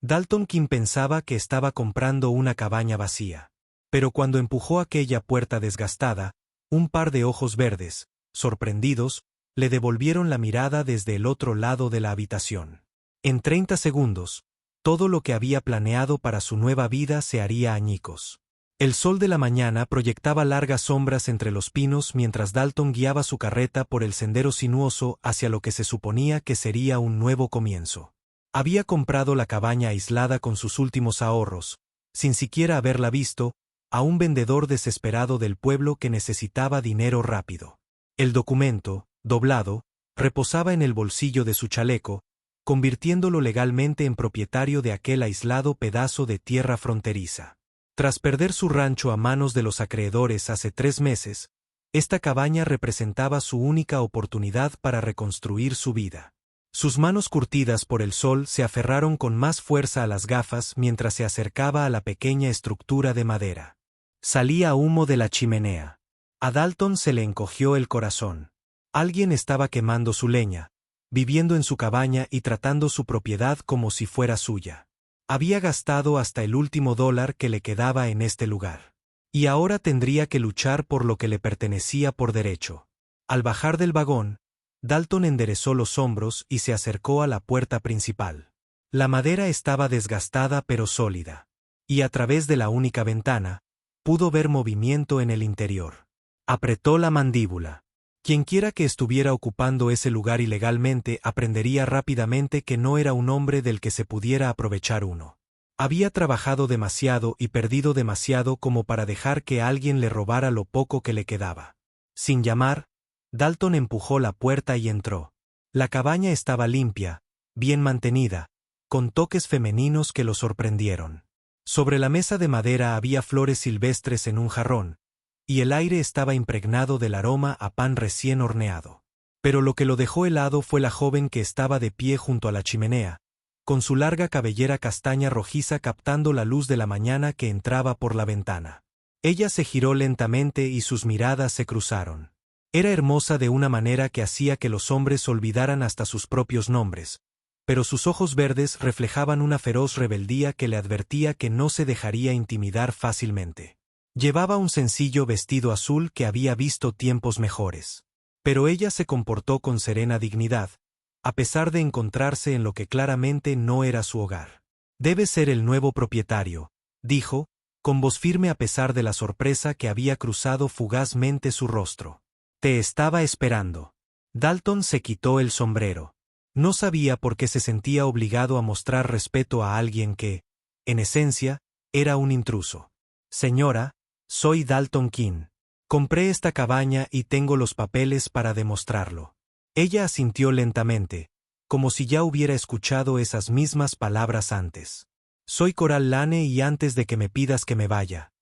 Dalton King pensaba que estaba comprando una cabaña vacía. Pero cuando empujó aquella puerta desgastada, un par de ojos verdes, sorprendidos, le devolvieron la mirada desde el otro lado de la habitación. En 30 segundos, todo lo que había planeado para su nueva vida se haría añicos. El sol de la mañana proyectaba largas sombras entre los pinos mientras Dalton guiaba su carreta por el sendero sinuoso hacia lo que se suponía que sería un nuevo comienzo. Había comprado la cabaña aislada con sus últimos ahorros, sin siquiera haberla visto, a un vendedor desesperado del pueblo que necesitaba dinero rápido. El documento, doblado, reposaba en el bolsillo de su chaleco, convirtiéndolo legalmente en propietario de aquel aislado pedazo de tierra fronteriza. Tras perder su rancho a manos de los acreedores hace 3 meses, esta cabaña representaba su única oportunidad para reconstruir su vida. Sus manos curtidas por el sol se aferraron con más fuerza a las gafas mientras se acercaba a la pequeña estructura de madera. Salía humo de la chimenea. A Dalton se le encogió el corazón. Alguien estaba quemando su leña, viviendo en su cabaña y tratando su propiedad como si fuera suya. Había gastado hasta el último dólar que le quedaba en este lugar. Y ahora tendría que luchar por lo que le pertenecía por derecho. Al bajar del vagón, Dalton enderezó los hombros y se acercó a la puerta principal. La madera estaba desgastada pero sólida. Y a través de la única ventana, pudo ver movimiento en el interior. Apretó la mandíbula. Quienquiera que estuviera ocupando ese lugar ilegalmente aprendería rápidamente que no era un hombre del que se pudiera aprovechar uno. Había trabajado demasiado y perdido demasiado como para dejar que alguien le robara lo poco que le quedaba. Sin llamar, Dalton empujó la puerta y entró. La cabaña estaba limpia, bien mantenida, con toques femeninos que lo sorprendieron. Sobre la mesa de madera había flores silvestres en un jarrón, y el aire estaba impregnado del aroma a pan recién horneado. Pero lo que lo dejó helado fue la joven que estaba de pie junto a la chimenea, con su larga cabellera castaña rojiza captando la luz de la mañana que entraba por la ventana. Ella se giró lentamente y sus miradas se cruzaron. Era hermosa de una manera que hacía que los hombres olvidaran hasta sus propios nombres, pero sus ojos verdes reflejaban una feroz rebeldía que le advertía que no se dejaría intimidar fácilmente. Llevaba un sencillo vestido azul que había visto tiempos mejores. Pero ella se comportó con serena dignidad, a pesar de encontrarse en lo que claramente no era su hogar. «Debe ser el nuevo propietario», dijo, con voz firme a pesar de la sorpresa que había cruzado fugazmente su rostro. «Te estaba esperando». Dalton se quitó el sombrero. No sabía por qué se sentía obligado a mostrar respeto a alguien que, en esencia, era un intruso. «Señora, soy Dalton King. Compré esta cabaña y tengo los papeles para demostrarlo». Ella asintió lentamente, como si ya hubiera escuchado esas mismas palabras antes. «Soy Coral Lane y antes de que me pidas que me vaya».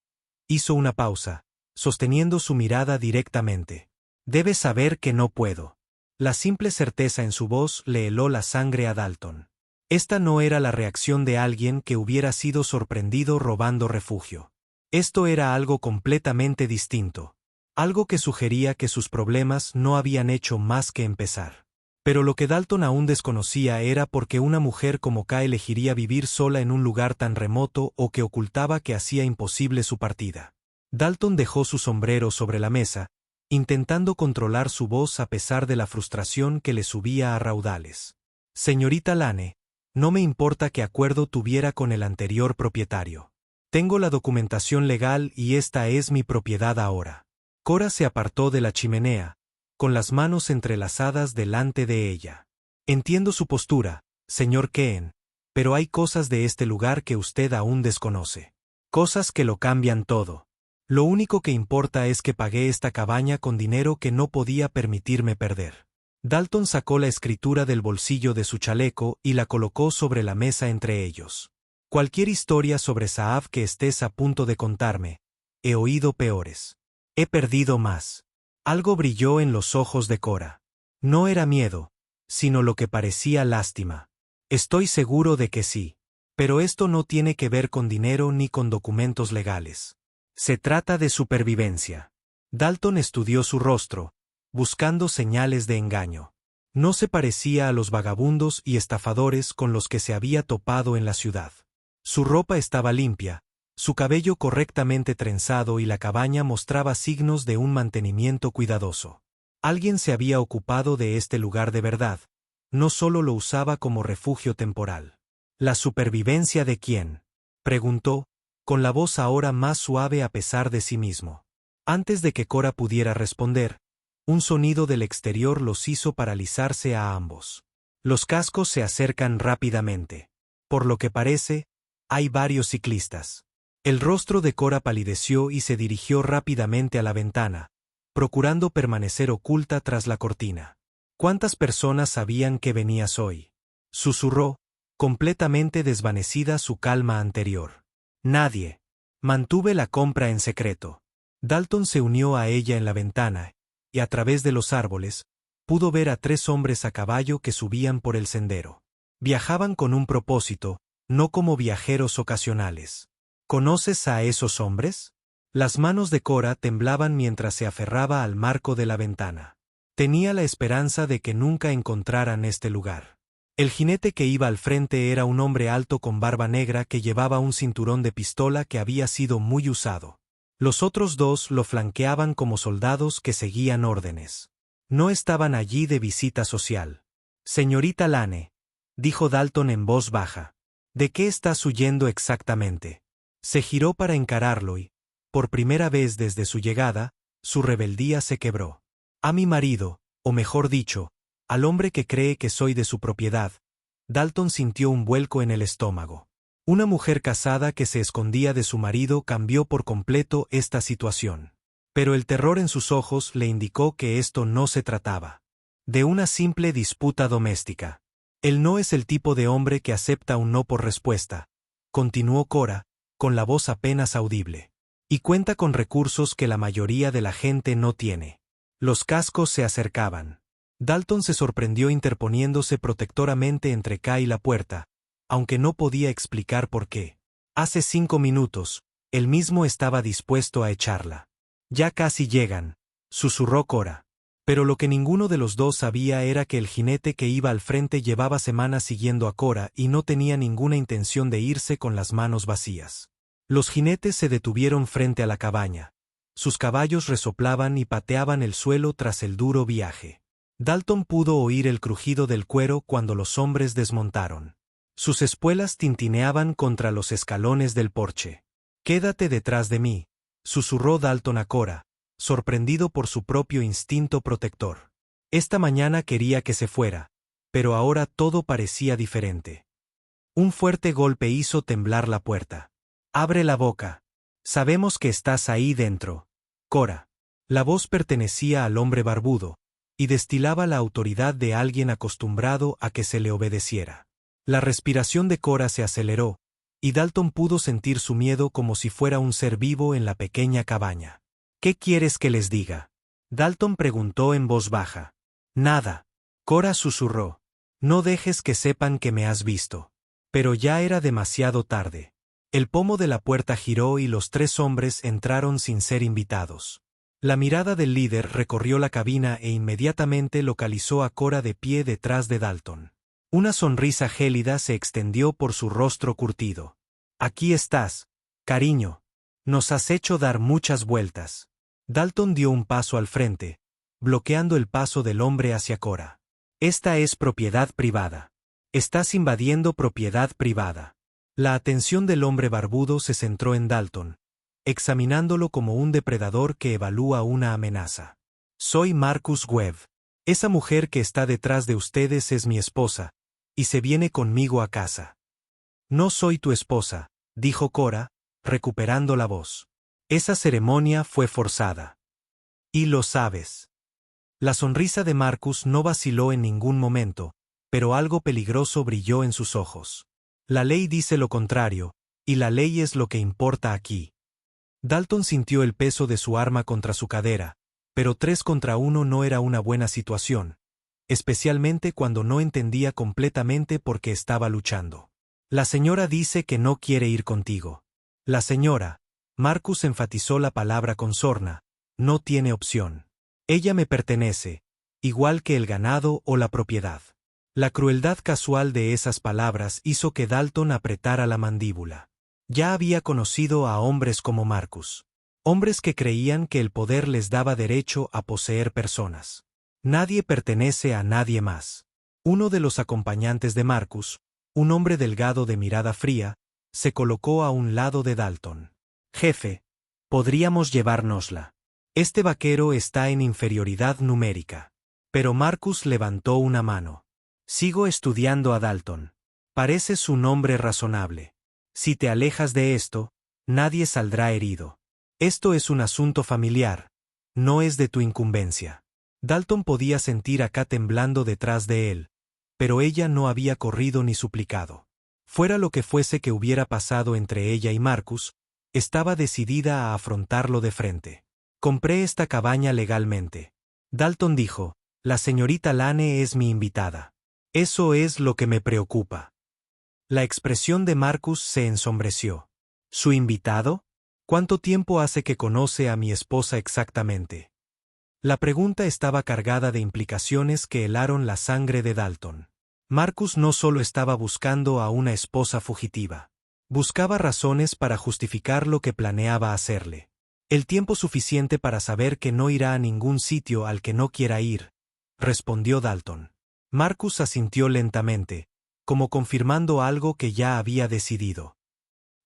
Hizo una pausa, sosteniendo su mirada directamente. «Debes saber que no puedo». La simple certeza en su voz le heló la sangre a Dalton. Esta no era la reacción de alguien que hubiera sido sorprendido robando refugio. Esto era algo completamente distinto. Algo que sugería que sus problemas no habían hecho más que empezar. Pero lo que Dalton aún desconocía era por qué una mujer como K elegiría vivir sola en un lugar tan remoto o que ocultaba que hacía imposible su partida. Dalton dejó su sombrero sobre la mesa, intentando controlar su voz a pesar de la frustración que le subía a raudales. «Señorita Lane, no me importa qué acuerdo tuviera con el anterior propietario. Tengo la documentación legal y esta es mi propiedad ahora». Cora se apartó de la chimenea, con las manos entrelazadas delante de ella. «Entiendo su postura, señor Keen, pero hay cosas de este lugar que usted aún desconoce. Cosas que lo cambian todo. Lo único que importa es que pagué esta cabaña con dinero que no podía permitirme perder». Dalton sacó la escritura del bolsillo de su chaleco y la colocó sobre la mesa entre ellos. «Cualquier historia sobre Saab que estés a punto de contarme, he oído peores. He perdido más». Algo brilló en los ojos de Cora. No era miedo, sino lo que parecía lástima. «Estoy seguro de que sí. Pero esto no tiene que ver con dinero ni con documentos legales. Se trata de supervivencia». Dalton estudió su rostro, buscando señales de engaño. No se parecía a los vagabundos y estafadores con los que se había topado en la ciudad. Su ropa estaba limpia, su cabello correctamente trenzado y la cabaña mostraba signos de un mantenimiento cuidadoso. Alguien se había ocupado de este lugar de verdad, no solo lo usaba como refugio temporal. ¿La supervivencia de quién?, preguntó, con la voz ahora más suave a pesar de sí mismo. Antes de que Cora pudiera responder, un sonido del exterior los hizo paralizarse a ambos. Los cascos se acercan rápidamente. Por lo que parece, hay varios ciclistas. El rostro de Cora palideció y se dirigió rápidamente a la ventana, procurando permanecer oculta tras la cortina. ¿Cuántas personas sabían que venías hoy?, susurró, completamente desvanecida su calma anterior. Nadie. Mantuve la compra en secreto. Dalton se unió a ella en la ventana, y a través de los árboles, pudo ver a 3 hombres a caballo que subían por el sendero. Viajaban con un propósito, no como viajeros ocasionales. ¿Conoces a esos hombres? Las manos de Cora temblaban mientras se aferraba al marco de la ventana. Tenía la esperanza de que nunca encontraran este lugar. El jinete que iba al frente era un hombre alto con barba negra que llevaba un cinturón de pistola que había sido muy usado. Los otros 2 lo flanqueaban como soldados que seguían órdenes. No estaban allí de visita social. Señorita Lane, dijo Dalton en voz baja. ¿De qué estás huyendo exactamente? Se giró para encararlo y, por primera vez desde su llegada, su rebeldía se quebró. A mi marido, o mejor dicho, al hombre que cree que soy de su propiedad. Dalton sintió un vuelco en el estómago. Una mujer casada que se escondía de su marido cambió por completo esta situación. Pero el terror en sus ojos le indicó que esto no se trataba de una simple disputa doméstica. Él no es el tipo de hombre que acepta un no por respuesta, continuó Cora, con la voz apenas audible. Y cuenta con recursos que la mayoría de la gente no tiene. Los cascos se acercaban. Dalton se sorprendió interponiéndose protectoramente entre K y la puerta, aunque no podía explicar por qué. Hace 5 minutos, él mismo estaba dispuesto a echarla. Ya casi llegan, susurró Cora. Pero lo que ninguno de los dos sabía era que el jinete que iba al frente llevaba semanas siguiendo a Cora y no tenía ninguna intención de irse con las manos vacías. Los jinetes se detuvieron frente a la cabaña. Sus caballos resoplaban y pateaban el suelo tras el duro viaje. Dalton pudo oír el crujido del cuero cuando los hombres desmontaron. Sus espuelas tintineaban contra los escalones del porche. «Quédate detrás de mí», susurró Dalton a Cora, sorprendido por su propio instinto protector. Esta mañana quería que se fuera, pero ahora todo parecía diferente. Un fuerte golpe hizo temblar la puerta. «Abre la boca. Sabemos que estás ahí dentro, Cora». La voz pertenecía al hombre barbudo, y destilaba la autoridad de alguien acostumbrado a que se le obedeciera. La respiración de Cora se aceleró, y Dalton pudo sentir su miedo como si fuera un ser vivo en la pequeña cabaña. «¿Qué quieres que les diga?», Dalton preguntó en voz baja. «Nada», Cora susurró. «No dejes que sepan que me has visto». Pero ya era demasiado tarde. El pomo de la puerta giró y los 3 hombres entraron sin ser invitados. La mirada del líder recorrió la cabina e inmediatamente localizó a Cora de pie detrás de Dalton. Una sonrisa gélida se extendió por su rostro curtido. «Aquí estás, cariño. Nos has hecho dar muchas vueltas». Dalton dio un paso al frente, bloqueando el paso del hombre hacia Cora. «Esta es propiedad privada. Estás invadiendo propiedad privada». La atención del hombre barbudo se centró en Dalton, examinándolo como un depredador que evalúa una amenaza. «Soy Marcus Webb. Esa mujer que está detrás de ustedes es mi esposa, y se viene conmigo a casa». «No soy tu esposa», dijo Cora, recuperando la voz. «Esa ceremonia fue forzada. Y lo sabes». La sonrisa de Marcus no vaciló en ningún momento, pero algo peligroso brilló en sus ojos. «La ley dice lo contrario, y la ley es lo que importa aquí». Dalton sintió el peso de su arma contra su cadera, pero 3 contra 1 no era una buena situación, especialmente cuando no entendía completamente por qué estaba luchando. «La señora dice que no quiere ir contigo». «La señora», Marcus enfatizó la palabra con sorna, «no tiene opción. Ella me pertenece, igual que el ganado o la propiedad. La crueldad casual de esas palabras hizo que Dalton apretara la mandíbula. Ya había conocido a hombres como Marcus. Hombres que creían que el poder les daba derecho a poseer personas. Nadie pertenece a nadie más. Uno de los acompañantes de Marcus, un hombre delgado de mirada fría, se colocó a un lado de Dalton. Jefe, podríamos llevárnosla. Este vaquero está en inferioridad numérica. Pero Marcus levantó una mano. Sigo estudiando a Dalton. Pareces un hombre razonable. Si te alejas de esto, nadie saldrá herido. Esto es un asunto familiar, no es de tu incumbencia. Dalton podía sentir a K temblando detrás de él, pero ella no había corrido ni suplicado. Fuera lo que fuese que hubiera pasado entre ella y Marcus, estaba decidida a afrontarlo de frente. Compré esta cabaña legalmente. Dalton dijo, la señorita Lane es mi invitada. Eso es lo que me preocupa. La expresión de Marcus se ensombreció. ¿Su invitado? ¿Cuánto tiempo hace que conoce a mi esposa exactamente? La pregunta estaba cargada de implicaciones que helaron la sangre de Dalton. Marcus no solo estaba buscando a una esposa fugitiva. Buscaba razones para justificar lo que planeaba hacerle. El tiempo suficiente para saber que no irá a ningún sitio al que no quiera ir, respondió Dalton. Marcus asintió lentamente, como confirmando algo que ya había decidido.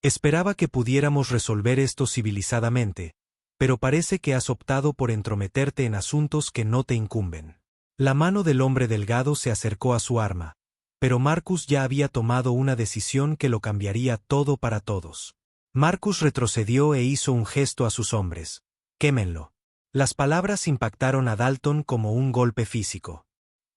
Esperaba que pudiéramos resolver esto civilizadamente, pero parece que has optado por entrometerte en asuntos que no te incumben. La mano del hombre delgado se acercó a su arma, pero Marcus ya había tomado una decisión que lo cambiaría todo para todos. Marcus retrocedió e hizo un gesto a sus hombres. Quémenlo. Las palabras impactaron a Dalton como un golpe físico.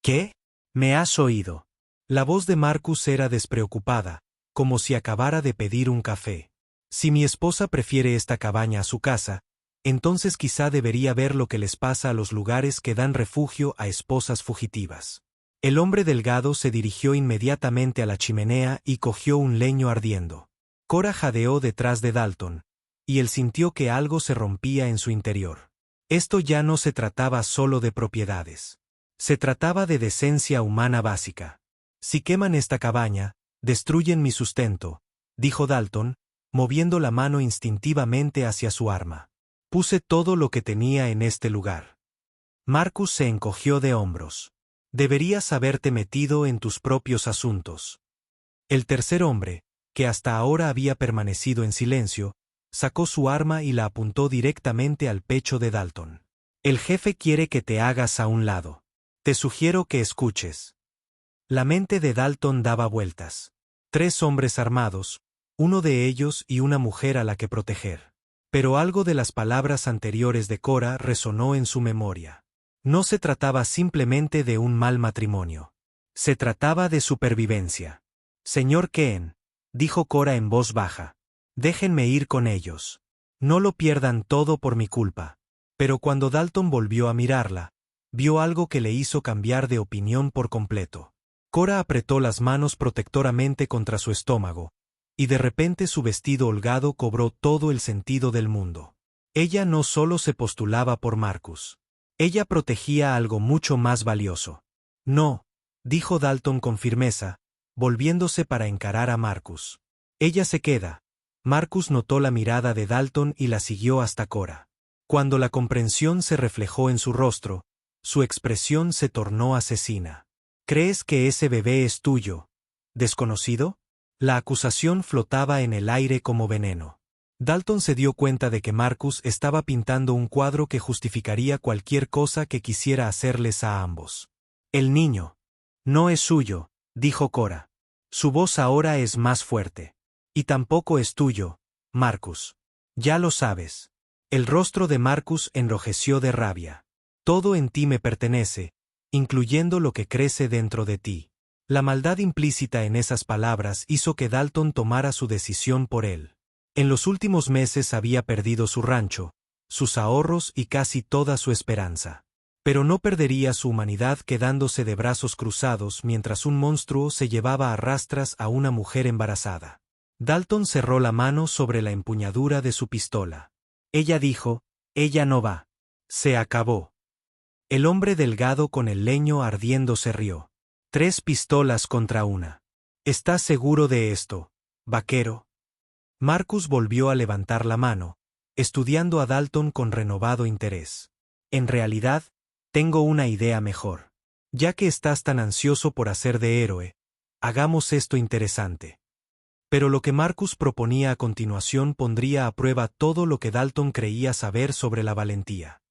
¿Qué? ¿Me has oído? La voz de Marcus era despreocupada, como si acabara de pedir un café. Si mi esposa prefiere esta cabaña a su casa, entonces quizá debería ver lo que les pasa a los lugares que dan refugio a esposas fugitivas. El hombre delgado se dirigió inmediatamente a la chimenea y cogió un leño ardiendo. Cora jadeó detrás de Dalton, y él sintió que algo se rompía en su interior. Esto ya no se trataba solo de propiedades. Se trataba de decencia humana básica. Si queman esta cabaña, destruyen mi sustento, dijo Dalton, moviendo la mano instintivamente hacia su arma. Puse todo lo que tenía en este lugar. Marcus se encogió de hombros. Deberías haberte metido en tus propios asuntos. El tercer hombre, que hasta ahora había permanecido en silencio, sacó su arma y la apuntó directamente al pecho de Dalton. El jefe quiere que te hagas a un lado. Te sugiero que escuches. La mente de Dalton daba vueltas. 3 hombres armados, uno de ellos y una mujer a la que proteger. Pero algo de las palabras anteriores de Cora resonó en su memoria. No se trataba simplemente de un mal matrimonio. Se trataba de supervivencia. Señor Keen, dijo Cora en voz baja, déjenme ir con ellos. No lo pierdan todo por mi culpa. Pero cuando Dalton volvió a mirarla, vio algo que le hizo cambiar de opinión por completo. Cora apretó las manos protectoramente contra su estómago, y de repente su vestido holgado cobró todo el sentido del mundo. Ella no solo se postulaba por Marcus. Ella protegía algo mucho más valioso. No, dijo Dalton con firmeza, volviéndose para encarar a Marcus. Ella se queda. Marcus notó la mirada de Dalton y la siguió hasta Cora. Cuando la comprensión se reflejó en su rostro, su expresión se tornó asesina. ¿Crees que ese bebé es tuyo, desconocido? La acusación flotaba en el aire como veneno. Dalton se dio cuenta de que Marcus estaba pintando un cuadro que justificaría cualquier cosa que quisiera hacerles a ambos. El niño. No es suyo, dijo Cora. Su voz ahora es más fuerte. Y tampoco es tuyo, Marcus. Ya lo sabes. El rostro de Marcus enrojeció de rabia. Todo en ti me pertenece, incluyendo lo que crece dentro de ti. La maldad implícita en esas palabras hizo que Dalton tomara su decisión por él. En los últimos meses había perdido su rancho, sus ahorros y casi toda su esperanza. Pero no perdería su humanidad quedándose de brazos cruzados mientras un monstruo se llevaba a rastras a una mujer embarazada. Dalton cerró la mano sobre la empuñadura de su pistola. Ella dijo, ella no va. Se acabó. El hombre delgado con el leño ardiendo se rió. 3 pistolas contra una. ¿Estás seguro de esto, vaquero? Marcus volvió a levantar la mano, estudiando a Dalton con renovado interés. En realidad, tengo una idea mejor. Ya que estás tan ansioso por hacer de héroe, hagamos esto interesante. Pero lo que Marcus proponía a continuación pondría a prueba todo lo que Dalton creía saber sobre la valentía.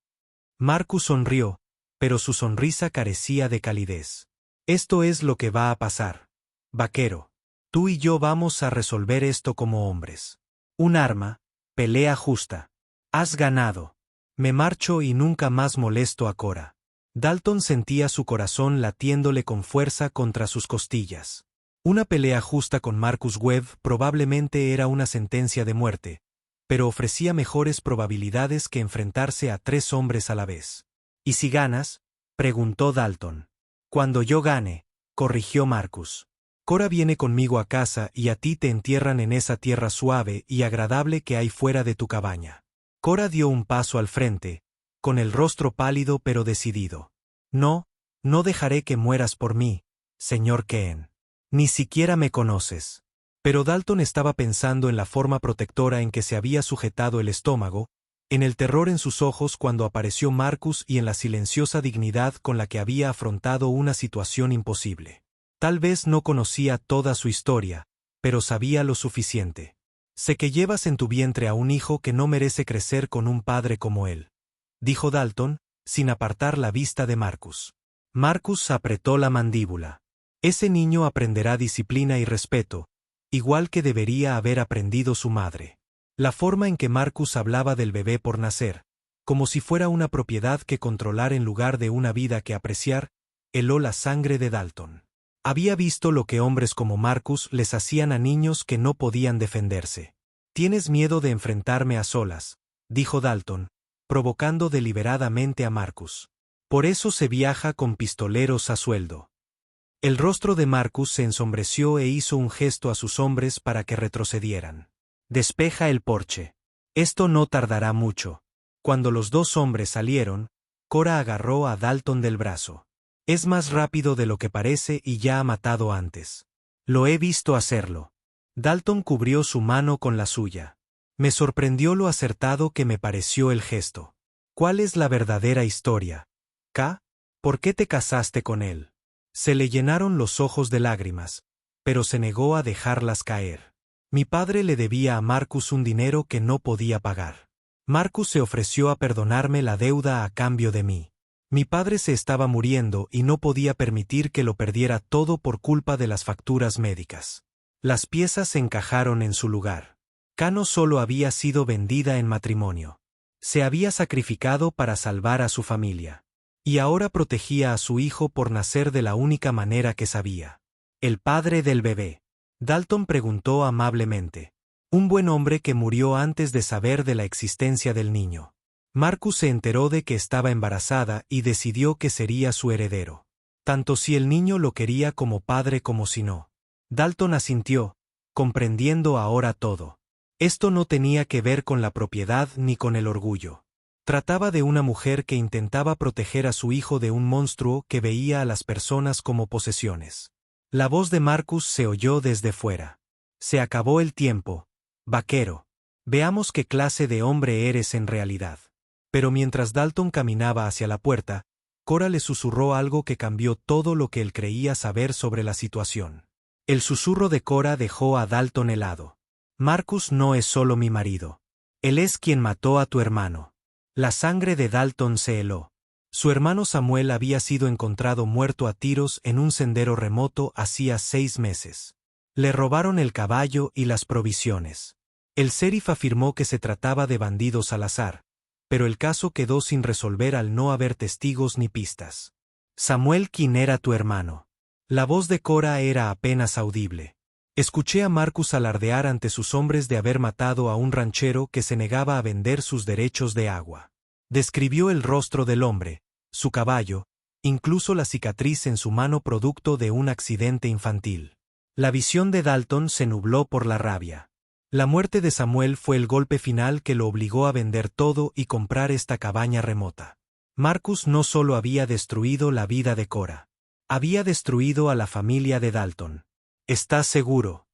Marcus sonrió, pero su sonrisa carecía de calidez. Esto es lo que va a pasar, vaquero. Tú y yo vamos a resolver esto como hombres. Un arma, pelea justa. Has ganado. Me marcho y nunca más molesto a Cora. Dalton sentía su corazón latiéndole con fuerza contra sus costillas. Una pelea justa con Marcus Webb probablemente era una sentencia de muerte, pero ofrecía mejores probabilidades que enfrentarse a 3 hombres a la vez. ¿Y si ganas? Preguntó Dalton. Cuando yo gane, corrigió Marcus. Cora viene conmigo a casa y a ti te entierran en esa tierra suave y agradable que hay fuera de tu cabaña. Cora dio un paso al frente, con el rostro pálido pero decidido. No, no dejaré que mueras por mí, señor Keen. Ni siquiera me conoces. Pero Dalton estaba pensando en la forma protectora en que se había sujetado el estómago, en el terror en sus ojos cuando apareció Marcus y en la silenciosa dignidad con la que había afrontado una situación imposible. Tal vez no conocía toda su historia, pero sabía lo suficiente. Sé que llevas en tu vientre a un hijo que no merece crecer con un padre como él, dijo Dalton, sin apartar la vista de Marcus. Marcus apretó la mandíbula. Ese niño aprenderá disciplina y respeto, igual que debería haber aprendido su madre. La forma en que Marcus hablaba del bebé por nacer, como si fuera una propiedad que controlar en lugar de una vida que apreciar, heló la sangre de Dalton. Había visto lo que hombres como Marcus les hacían a niños que no podían defenderse. «Tienes miedo de enfrentarme a solas», dijo Dalton, provocando deliberadamente a Marcus. «Por eso se viaja con pistoleros a sueldo». El rostro de Marcus se ensombreció e hizo un gesto a sus hombres para que retrocedieran. «Despeja el porche. Esto no tardará mucho». Cuando los 2 hombres salieron, Cora agarró a Dalton del brazo. «Es más rápido de lo que parece y ya ha matado antes. Lo he visto hacerlo». Dalton cubrió su mano con la suya. Me sorprendió lo acertado que me pareció el gesto. ¿Cuál es la verdadera historia? ¿K? ¿Por qué te casaste con él? Se le llenaron los ojos de lágrimas, pero se negó a dejarlas caer. Mi padre le debía a Marcus un dinero que no podía pagar. Marcus se ofreció a perdonarme la deuda a cambio de mí. Mi padre se estaba muriendo y no podía permitir que lo perdiera todo por culpa de las facturas médicas. Las piezas se encajaron en su lugar. K no solo había sido vendida en matrimonio. Se había sacrificado para salvar a su familia. Y ahora protegía a su hijo por nacer de la única manera que sabía. El padre del bebé. Dalton preguntó amablemente. Un buen hombre que murió antes de saber de la existencia del niño. Marcus se enteró de que estaba embarazada y decidió que sería su heredero. Tanto si el niño lo quería como padre como si no. Dalton asintió, comprendiendo ahora todo. Esto no tenía que ver con la propiedad ni con el orgullo. Trataba de una mujer que intentaba proteger a su hijo de un monstruo que veía a las personas como posesiones. La voz de Marcus se oyó desde fuera. Se acabó el tiempo, vaquero. Veamos qué clase de hombre eres en realidad. Pero mientras Dalton caminaba hacia la puerta, Cora le susurró algo que cambió todo lo que él creía saber sobre la situación. El susurro de Cora dejó a Dalton helado. Marcus no es solo mi marido. Él es quien mató a tu hermano. La sangre de Dalton se heló. Su hermano Samuel había sido encontrado muerto a tiros en un sendero remoto hacía 6 meses. Le robaron el caballo y las provisiones. El sheriff afirmó que se trataba de bandidos al azar, pero el caso quedó sin resolver al no haber testigos ni pistas. Samuel, ¿quién era tu hermano? La voz de Cora era apenas audible. Escuché a Marcus alardear ante sus hombres de haber matado a un ranchero que se negaba a vender sus derechos de agua. Describió el rostro del hombre, su caballo, incluso la cicatriz en su mano producto de un accidente infantil. La visión de Dalton se nubló por la rabia. La muerte de Samuel fue el golpe final que lo obligó a vender todo y comprar esta cabaña remota. Marcus no solo había destruido la vida de Cora. Había destruido a la familia de Dalton. ¿Estás seguro?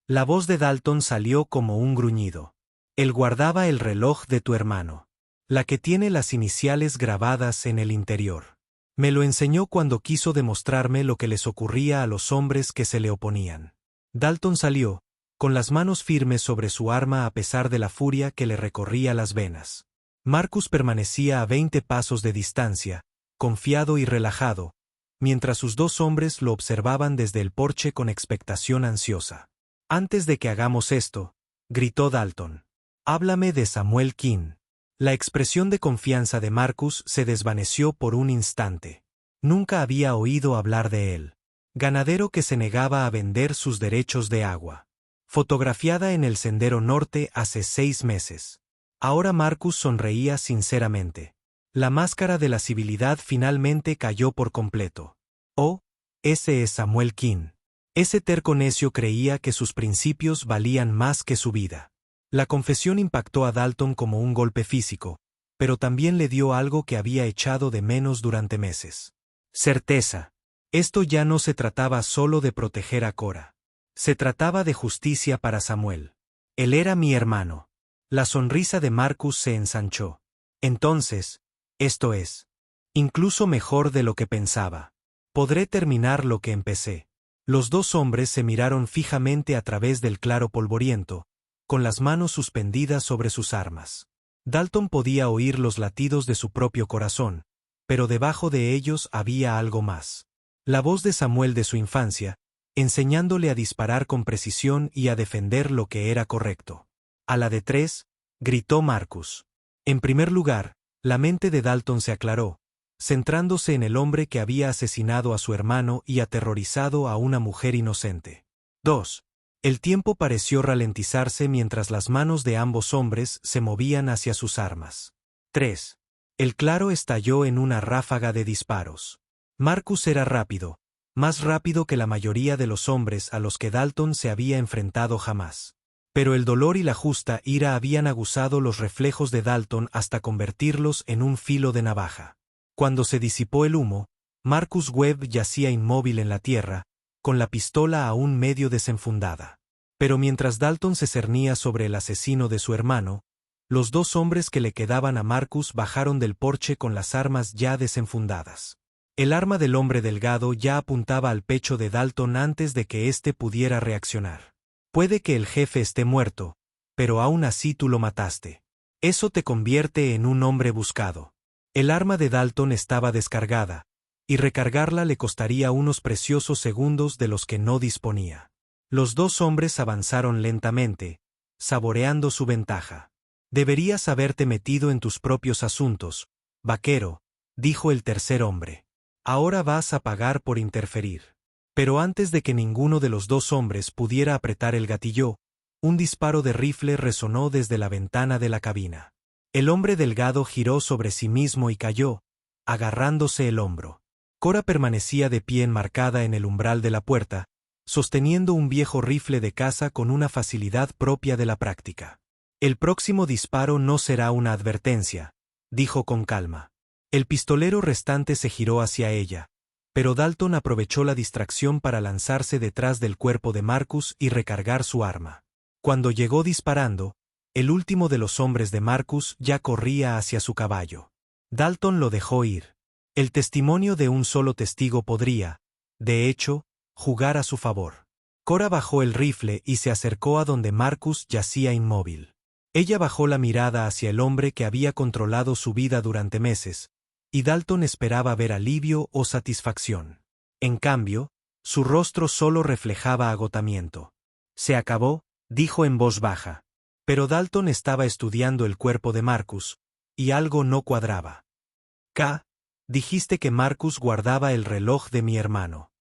La voz de Dalton salió como un gruñido. Él guardaba el reloj de tu hermano. La que tiene las iniciales grabadas en el interior. Me lo enseñó cuando quiso demostrarme lo que les ocurría a los hombres que se le oponían. Dalton salió, con las manos firmes sobre su arma a pesar de la furia que le recorría las venas. Marcus permanecía a 20 pasos de distancia, confiado y relajado, mientras sus dos hombres lo observaban desde el porche con expectación ansiosa. «Antes de que hagamos esto», gritó Dalton, «háblame de Samuel King». La expresión de confianza de Marcus se desvaneció por un instante. Nunca había oído hablar de él. Ganadero que se negaba a vender sus derechos de agua. Fotografiada en el Sendero Norte hace 6 meses. Ahora Marcus sonreía sinceramente. La máscara de la civilidad finalmente cayó por completo. Oh, ese es Samuel King. Ese terco necio creía que sus principios valían más que su vida. La confesión impactó a Dalton como un golpe físico, pero también le dio algo que había echado de menos durante meses. Certeza. Esto ya no se trataba solo de proteger a Cora. Se trataba de justicia para Samuel. Él era mi hermano. La sonrisa de Marcus se ensanchó. Entonces, esto es. Incluso mejor de lo que pensaba. Podré terminar lo que empecé. Los dos hombres se miraron fijamente a través del claro polvoriento, con las manos suspendidas sobre sus armas. Dalton podía oír los latidos de su propio corazón, pero debajo de ellos había algo más. La voz de Samuel de su infancia, enseñándole a disparar con precisión y a defender lo que era correcto. A la de 3, gritó Marcus. En primer lugar, la mente de Dalton se aclaró, centrándose en el hombre que había asesinado a su hermano y aterrorizado a una mujer inocente. 2. El tiempo pareció ralentizarse mientras las manos de ambos hombres se movían hacia sus armas. 3. El claro estalló en una ráfaga de disparos. Marcus era rápido, más rápido que la mayoría de los hombres a los que Dalton se había enfrentado jamás. Pero el dolor y la justa ira habían aguzado los reflejos de Dalton hasta convertirlos en un filo de navaja. Cuando se disipó el humo, Marcus Webb yacía inmóvil en la tierra, con la pistola aún medio desenfundada. Pero mientras Dalton se cernía sobre el asesino de su hermano, los dos hombres que le quedaban a Marcus bajaron del porche con las armas ya desenfundadas. El arma del hombre delgado ya apuntaba al pecho de Dalton antes de que éste pudiera reaccionar. Puede que el jefe esté muerto, pero aún así tú lo mataste. Eso te convierte en un hombre buscado. El arma de Dalton estaba descargada, y recargarla le costaría unos preciosos segundos de los que no disponía. Los dos hombres avanzaron lentamente, saboreando su ventaja. Deberías haberte metido en tus propios asuntos, vaquero, dijo el tercer hombre. Ahora vas a pagar por interferir. Pero antes de que ninguno de los dos hombres pudiera apretar el gatillo, un disparo de rifle resonó desde la ventana de la cabina. El hombre delgado giró sobre sí mismo y cayó, agarrándose el hombro. Cora permanecía de pie enmarcada en el umbral de la puerta, sosteniendo un viejo rifle de caza con una facilidad propia de la práctica. El próximo disparo no será una advertencia, dijo con calma. El pistolero restante se giró hacia ella, pero Dalton aprovechó la distracción para lanzarse detrás del cuerpo de Marcus y recargar su arma. Cuando llegó disparando, el último de los hombres de Marcus ya corría hacia su caballo. Dalton lo dejó ir. El testimonio de un solo testigo podría, de hecho, jugar a su favor. Cora bajó el rifle y se acercó a donde Marcus yacía inmóvil. Ella bajó la mirada hacia el hombre que había controlado su vida durante meses, y Dalton esperaba ver alivio o satisfacción. En cambio, su rostro solo reflejaba agotamiento. «Se acabó», dijo en voz baja. Pero Dalton estaba estudiando el cuerpo de Marcus, y algo no cuadraba. Dijiste que Marcus guardaba el reloj de mi hermano».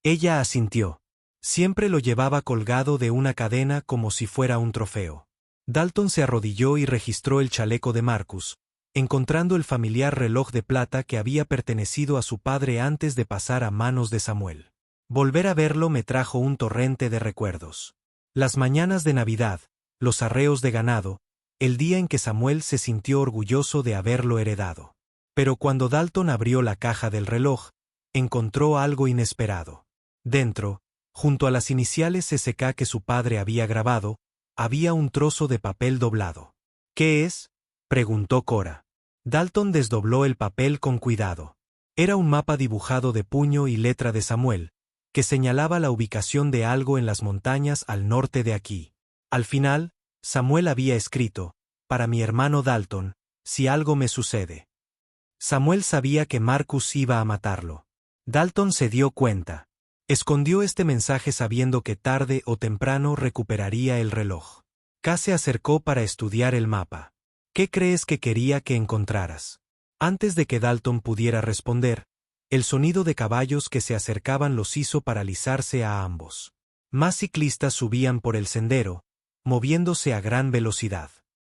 Ella asintió. Siempre lo llevaba colgado de una cadena como si fuera un trofeo. Dalton se arrodilló y registró el chaleco de Marcus, encontrando el familiar reloj de plata que había pertenecido a su padre antes de pasar a manos de Samuel. Volver a verlo me trajo un torrente de recuerdos. Las mañanas de Navidad, los arreos de ganado, el día en que Samuel se sintió orgulloso de haberlo heredado. Pero cuando Dalton abrió la caja del reloj, encontró algo inesperado. Dentro, junto a las iniciales SK que su padre había grabado, había un trozo de papel doblado. ¿Qué es?, preguntó Cora. Dalton desdobló el papel con cuidado. Era un mapa dibujado de puño y letra de Samuel, que señalaba la ubicación de algo en las montañas al norte de aquí. Al final, Samuel había escrito: para mi hermano Dalton, si algo me sucede. Samuel sabía que Marcus iba a matarlo. Dalton se dio cuenta. Escondió este mensaje sabiendo que tarde o temprano recuperaría el reloj. K se acercó para estudiar el mapa. ¿Qué crees que quería que encontraras? Antes de que Dalton pudiera responder, el sonido de caballos que se acercaban los hizo paralizarse a ambos. Más ciclistas subían por el sendero, moviéndose a gran velocidad.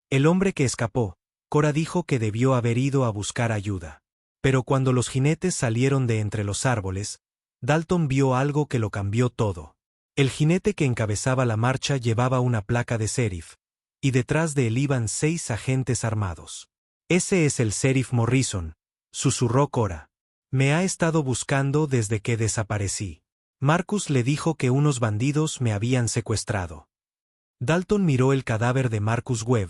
El hombre que escapó, Cora dijo que debió haber ido a buscar ayuda. Pero cuando los jinetes salieron de entre los árboles, Dalton vio algo que lo cambió todo. El jinete que encabezaba la marcha llevaba una placa de sheriff, y detrás de él iban 6 agentes armados. «Ese es el sheriff Morrison», susurró Cora. «Me ha estado buscando desde que desaparecí. Marcus le dijo que unos bandidos me habían secuestrado». Dalton miró el cadáver de Marcus Webb.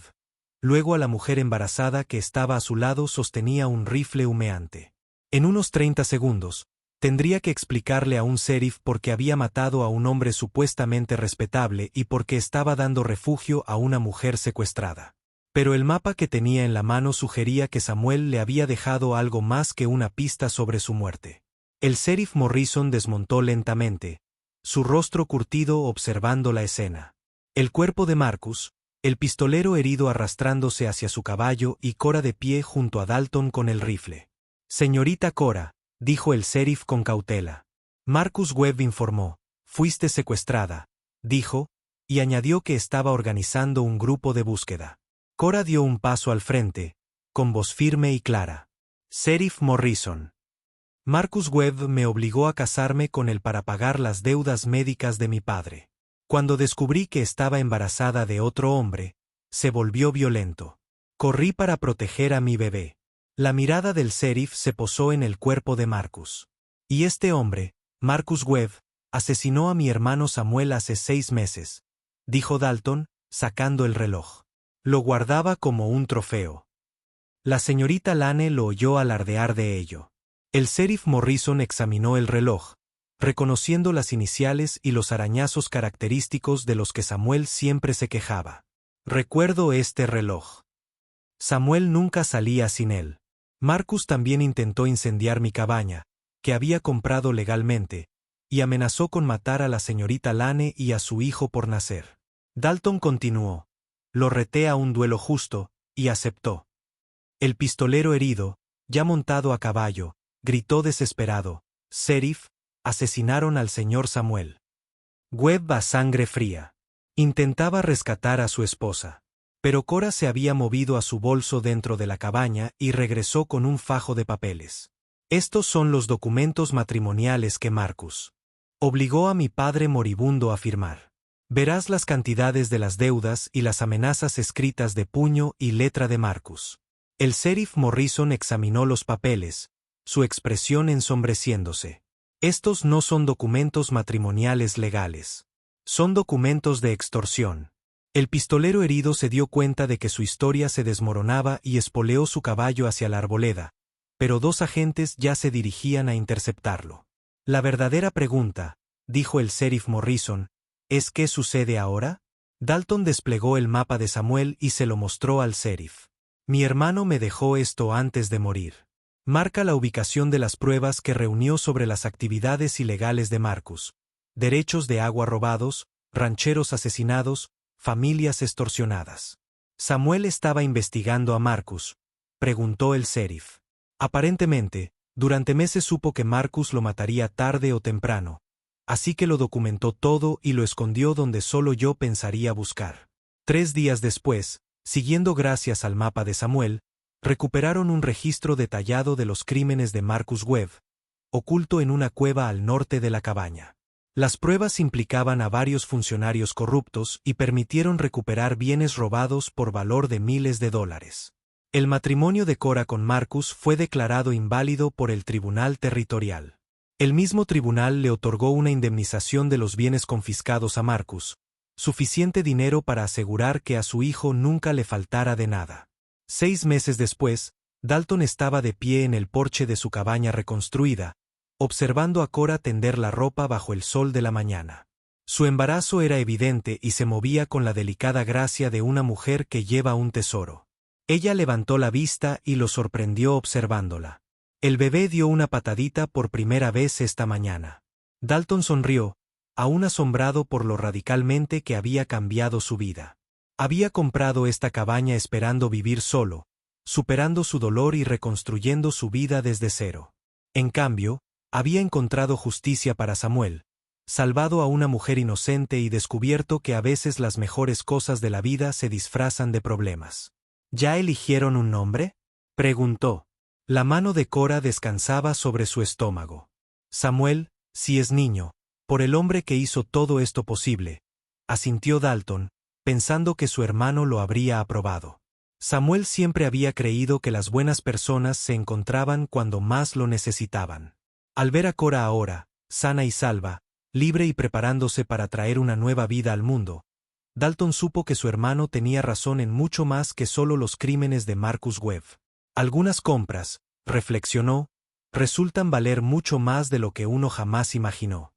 Luego a la mujer embarazada que estaba a su lado sostenía un rifle humeante. En unos 30 segundos, tendría que explicarle a un sheriff por qué había matado a un hombre supuestamente respetable y por qué estaba dando refugio a una mujer secuestrada. Pero el mapa que tenía en la mano sugería que Samuel le había dejado algo más que una pista sobre su muerte. El sheriff Morrison desmontó lentamente, su rostro curtido observando la escena. El cuerpo de Marcus, el pistolero herido arrastrándose hacia su caballo y Cora de pie junto a Dalton con el rifle. «Señorita Cora», dijo el sheriff con cautela. Marcus Webb informó. «Fuiste secuestrada», dijo, y añadió que estaba organizando un grupo de búsqueda. Cora dio un paso al frente, con voz firme y clara. «Sheriff Morrison. Marcus Webb me obligó a casarme con él para pagar las deudas médicas de mi padre. Cuando descubrí que estaba embarazada de otro hombre, se volvió violento. Corrí para proteger a mi bebé». La mirada del sheriff se posó en el cuerpo de Marcus. «Y este hombre, Marcus Webb, asesinó a mi hermano Samuel hace 6 meses», dijo Dalton, sacando el reloj. Lo guardaba como un trofeo. La señorita Lane lo oyó alardear de ello. El sheriff Morrison examinó el reloj, reconociendo las iniciales y los arañazos característicos de los que Samuel siempre se quejaba. «Recuerdo este reloj. Samuel nunca salía sin él. Marcus también intentó incendiar mi cabaña, que había comprado legalmente, y amenazó con matar a la señorita Lane y a su hijo por nacer». Dalton continuó. «Lo reté a un duelo justo, y aceptó». El pistolero herido, ya montado a caballo, gritó desesperado: «Sheriff, asesinaron al señor Samuel». Webb a sangre fría. Intentaba rescatar a su esposa. Pero Cora se había movido a su bolso dentro de la cabaña y regresó con un fajo de papeles. «Estos son los documentos matrimoniales que Marcus obligó a mi padre moribundo a firmar. Verás las cantidades de las deudas y las amenazas escritas de puño y letra de Marcus». El sheriff Morrison examinó los papeles, su expresión ensombreciéndose. «Estos no son documentos matrimoniales legales. Son documentos de extorsión». El pistolero herido se dio cuenta de que su historia se desmoronaba y espoleó su caballo hacia la arboleda, pero 2 agentes ya se dirigían a interceptarlo. «La verdadera pregunta», dijo el sheriff Morrison, «es ¿qué sucede ahora?». Dalton desplegó el mapa de Samuel y se lo mostró al sheriff. «Mi hermano me dejó esto antes de morir. Marca la ubicación de las pruebas que reunió sobre las actividades ilegales de Marcus: derechos de agua robados, rancheros asesinados, familias extorsionadas». «¿Samuel estaba investigando a Marcus?», preguntó el sheriff. «Aparentemente, durante meses supo que Marcus lo mataría tarde o temprano, así que lo documentó todo y lo escondió donde solo yo pensaría buscar. 3 días después, siguiendo gracias al mapa de Samuel, recuperaron un registro detallado de los crímenes de Marcus Webb, oculto en una cueva al norte de la cabaña. Las pruebas implicaban a varios funcionarios corruptos y permitieron recuperar bienes robados por valor de miles de dólares. El matrimonio de Cora con Marcus fue declarado inválido por el Tribunal Territorial. El mismo tribunal le otorgó una indemnización de los bienes confiscados a Marcus, suficiente dinero para asegurar que a su hijo nunca le faltara de nada. 6 meses después, Dalton estaba de pie en el porche de su cabaña reconstruida, observando a Cora tender la ropa bajo el sol de la mañana. Su embarazo era evidente y se movía con la delicada gracia de una mujer que lleva un tesoro. Ella levantó la vista y lo sorprendió observándola. El bebé dio una patadita por primera vez esta mañana. Dalton sonrió, aún asombrado por lo radicalmente que había cambiado su vida. Había comprado esta cabaña esperando vivir solo, superando su dolor y reconstruyendo su vida desde cero. En cambio, había encontrado justicia para Samuel, salvado a una mujer inocente y descubierto que a veces las mejores cosas de la vida se disfrazan de problemas. ¿Ya eligieron un nombre?, preguntó. La mano de Cora descansaba sobre su estómago. Samuel, si es niño, por el hombre que hizo todo esto posible, asintió Dalton, pensando que su hermano lo habría aprobado. Samuel siempre había creído que las buenas personas se encontraban cuando más lo necesitaban. Al ver a Cora ahora, sana y salva, libre y preparándose para traer una nueva vida al mundo, Dalton supo que su hermano tenía razón en mucho más que solo los crímenes de Marcus Webb. Algunas compras, reflexionó, resultan valer mucho más de lo que uno jamás imaginó.